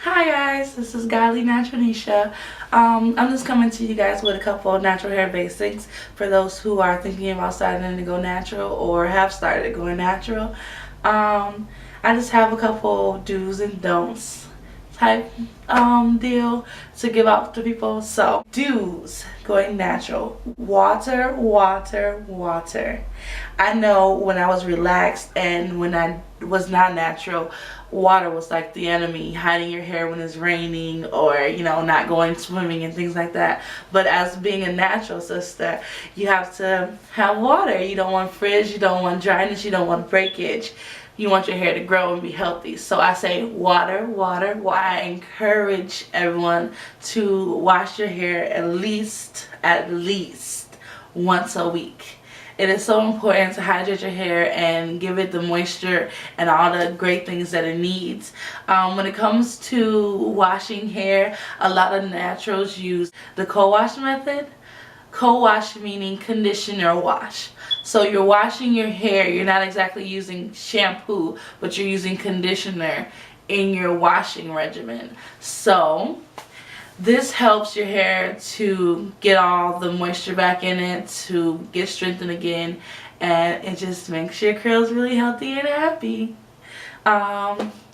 Hi guys, this is Godly Natural Nisha. I'm just coming to you guys with a couple of natural hair basics for those who are thinking about starting to go natural or have started going natural. I just have a couple do's and don'ts type deal to give out to people. So do's going natural: water, water, water. I know when I was relaxed and when I was not natural, water was like the enemy, hiding your hair when it's raining, or not going swimming and things like that. But as being a natural sister, you have to have water. You don't want frizz, you don't want dryness, you don't want breakage. You want your hair to grow and be healthy. So I say water, water. Well, I encourage everyone to wash your hair at least once a week. It is so important to hydrate your hair and give it the moisture and all the great things that it needs. When it comes to washing hair, a lot of naturals use the co-wash method. Co-wash meaning conditioner wash. So you're washing your hair, you're not exactly using shampoo, but you're using conditioner in your washing regimen. So this helps your hair to get all the moisture back in it, to get strengthened again, and it just makes your curls really healthy and happy.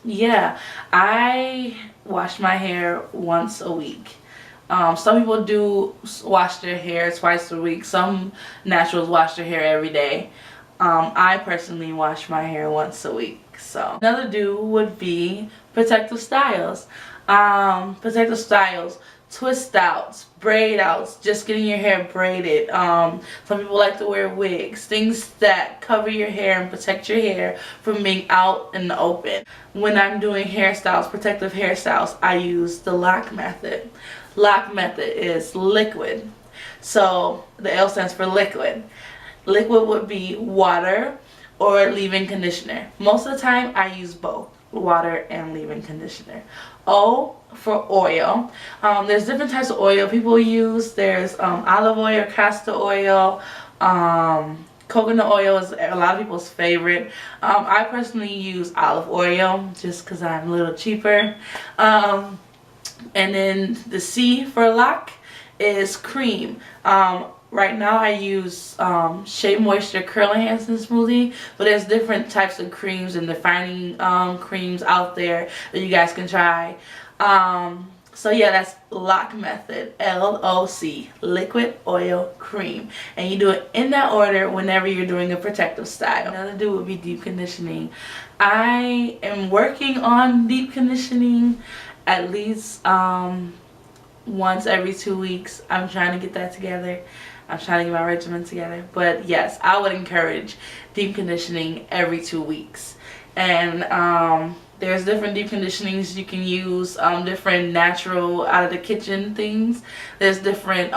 Yeah, I wash my hair once a week. Some people do wash their hair twice a week. Some naturals wash their hair every day. I personally wash my hair once a week. So another do would be protective styles. Protective styles, twist outs, braid outs, just getting your hair braided. Some people like to wear wigs, things that cover your hair and protect your hair from being out in the open. When I'm doing hairstyles, protective hairstyles, I use the lock method. Lock method is liquid. So the L stands for liquid. Liquid would be water or leave-in conditioner. Most of the time I use both, water and leave-in conditioner. O for oil. There's different types of oil people use. There's olive oil, castor oil, coconut oil is a lot of people's favorite. I personally use olive oil just because I'm a little cheaper. And then the C for lock is cream. Right now I use Shea Moisture Curl Enhancing Smoothie, but there's different types of creams and defining creams out there that you guys can try. So yeah, that's lock method, LOC, liquid, oil, cream. And you do it in that order whenever you're doing a protective style. Another do would be deep conditioning. I am working on deep conditioning at least once every 2 weeks. I'm trying to get that together. I'm trying to get my regimen together. But yes, I would encourage deep conditioning every 2 weeks. And there's different deep conditionings you can use, different natural out of the kitchen things. There's different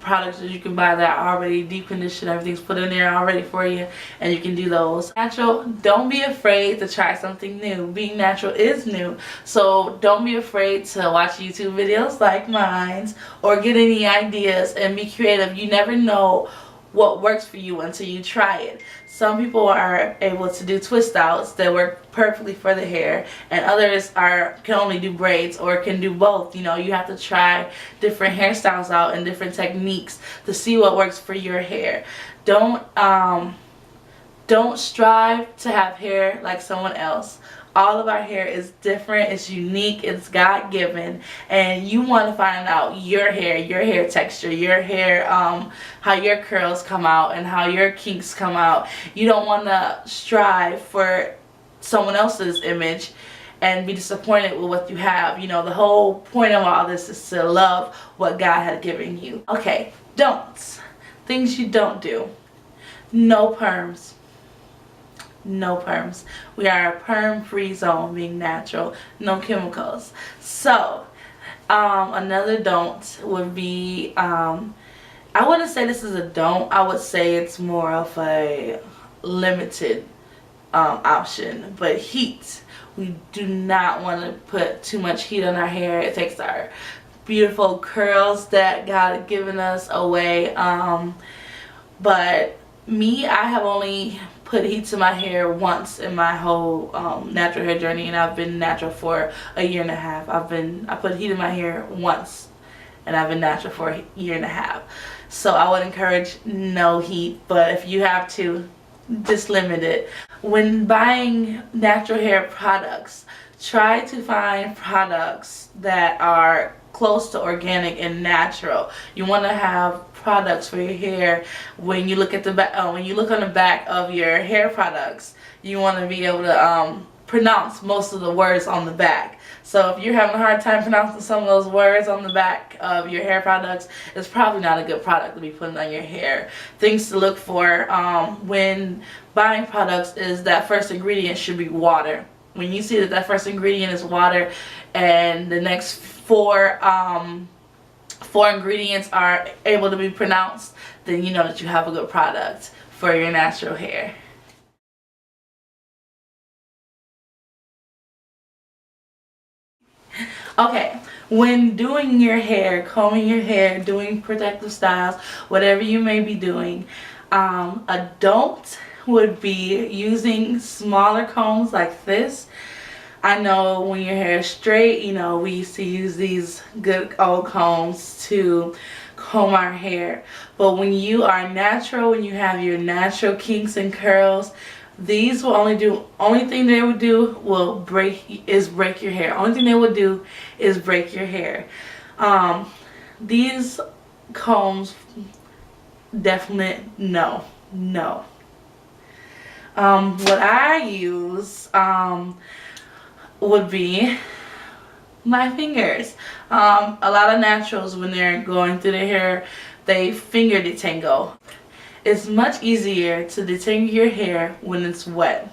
products that you can buy that are already deep conditioned. Everything's put in there already for you, and you can do those. Natural, don't be afraid to try something new. Being natural is new, so don't be afraid to watch YouTube videos like mine or get any ideas and be creative. You never know what works for you until you try it. Some people are able to do twist outs that work perfectly for the hair, and others can only do braids or can do both. You have to try different hairstyles out and different techniques to see what works for your hair. Don't strive to have hair like someone else. All of our hair is different, it's unique, it's God-given, and you want to find out your hair texture, your hair, how your curls come out and how your kinks come out. You don't want to strive for someone else's image and be disappointed with what you have. The whole point of all this is to love what God had given you. Okay, don'ts. Things you don't do. No perms. No perms. We are a perm-free zone, being natural, no chemicals. So another don't would be, I wouldn't say this is a don't, I would say it's more of a limited option, but heat. We do not want to put too much heat on our hair. It takes our beautiful curls that God had given us away. But me, I have only put heat to my hair once in my whole natural hair journey, and I've been natural for a year and a half. I put heat in my hair once, and I've been natural for a year and a half. So I would encourage no heat, but if you have to, just limit it. When buying natural hair products, try to find products that are close to organic and natural. You want to have products for your hair. When you look at the back, when you look on the back of your hair products, you want to be able to pronounce most of the words on the back. So if you're having a hard time pronouncing some of those words on the back of your hair products, it's probably not a good product to be putting on your hair. Things to look for when buying products is that first ingredient should be water. When you see that first ingredient is water and the next four ingredients are able to be pronounced, then you know that you have a good product for your natural hair. Okay, when doing your hair, combing your hair, doing protective styles, whatever you may be doing, a don't would be using smaller combs like this. I know when your hair is straight, you know, we used to use these good old combs to comb our hair. But when you are natural, when you have your natural kinks and curls, these will only thing they would do is break your hair. Only thing they would do is break your hair. These combs, definitely no. What I use would be my fingers. A lot of naturals, when they're going through their hair, they finger detangle. It's much easier to detangle your hair when it's wet.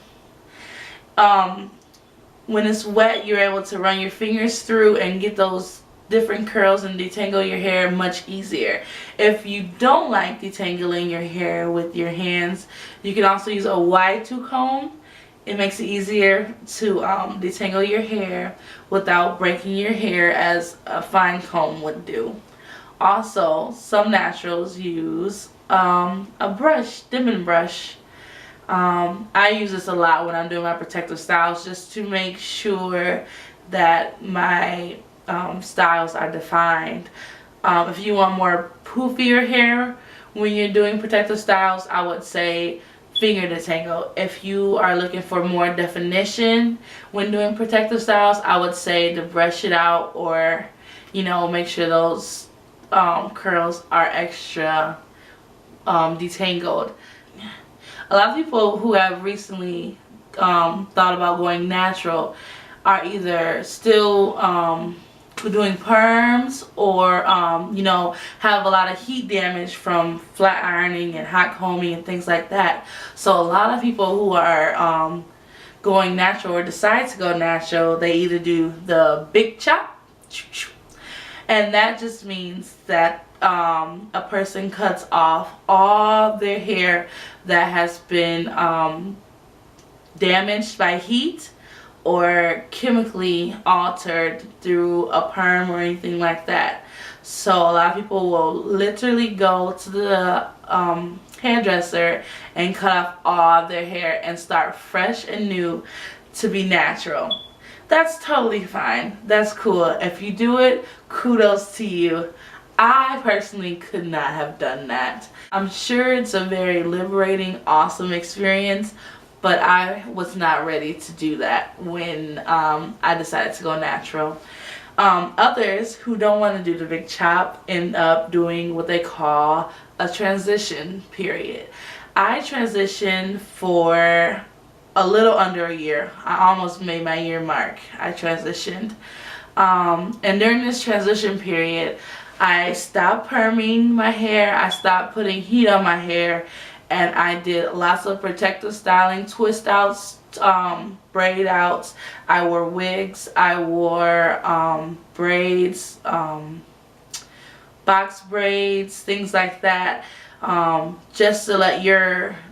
When it's wet, you're able to run your fingers through and get those different curls and detangle your hair much easier. If you don't like detangling your hair with your hands, you can also use a wide tooth comb. It makes it easier to detangle your hair without breaking your hair as a fine comb would do. Also, some naturals use a brush, dipping brush. I use this a lot when I'm doing my protective styles, just to make sure that my styles are defined. If you want more poofier hair when you're doing protective styles, I would say finger detangle. If you are looking for more definition when doing protective styles, I would say to brush it out, or make sure those curls are extra detangled. A lot of people who have recently thought about going natural are either still doing perms, or have a lot of heat damage from flat ironing and hot combing and things like that. So a lot of people who are going natural or decide to go natural, they either do the big chop, and that just means that a person cuts off all their hair that has been damaged by heat or chemically altered through a perm or anything like that. So a lot of people will literally go to the hairdresser and cut off all their hair and start fresh and new to be natural. That's totally fine. That's cool. If you do it, kudos to you. I personally could not have done that. I'm sure it's a very liberating, awesome experience, but I was not ready to do that when I decided to go natural. Others who don't want to do the big chop end up doing what they call a transition period. I transitioned for a little under a year. I almost made my year mark. I transitioned. And during this transition period, I stopped perming my hair, I stopped putting heat on my hair, and I did lots of protective styling, twist outs, braid outs. I wore wigs, I wore braids, box braids, things like that. Just to let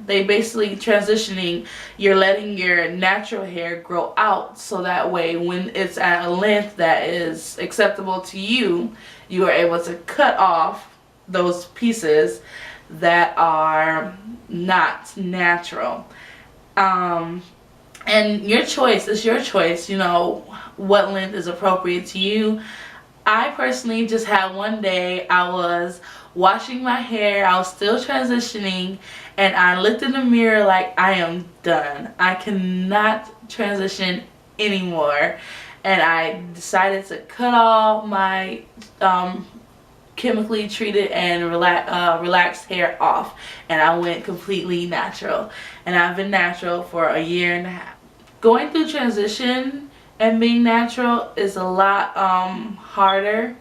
they basically transitioning, you're letting your natural hair grow out, so that way when it's at a length that is acceptable to you, you are able to cut off those pieces that are not natural. And your choice, it's your choice, you know, what length is appropriate to you. I personally just had one day, I was washing my hair, I was still transitioning, and I looked in the mirror like, I am done. I cannot transition anymore. And I decided to cut all my chemically treated and relaxed hair off, and I went completely natural. And I've been natural for a year and a half. Going through transition and being natural is a lot harder,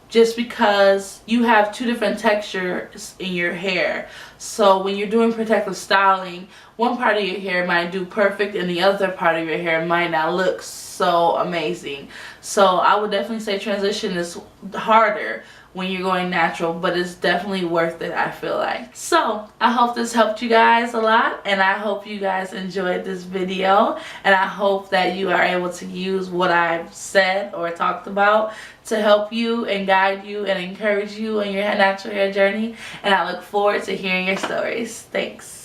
just because you have two different textures in your hair. So when you're doing protective styling, one part of your hair might do perfect and the other part of your hair might not look so amazing. So I would definitely say transition is harder when you're going natural, but it's definitely worth it, I feel like. So I hope this helped you guys a lot, and I hope you guys enjoyed this video, and I hope that you are able to use what I've said or talked about to help you and guide you and encourage you on your natural hair journey. And I look forward to hearing your stories. Thanks.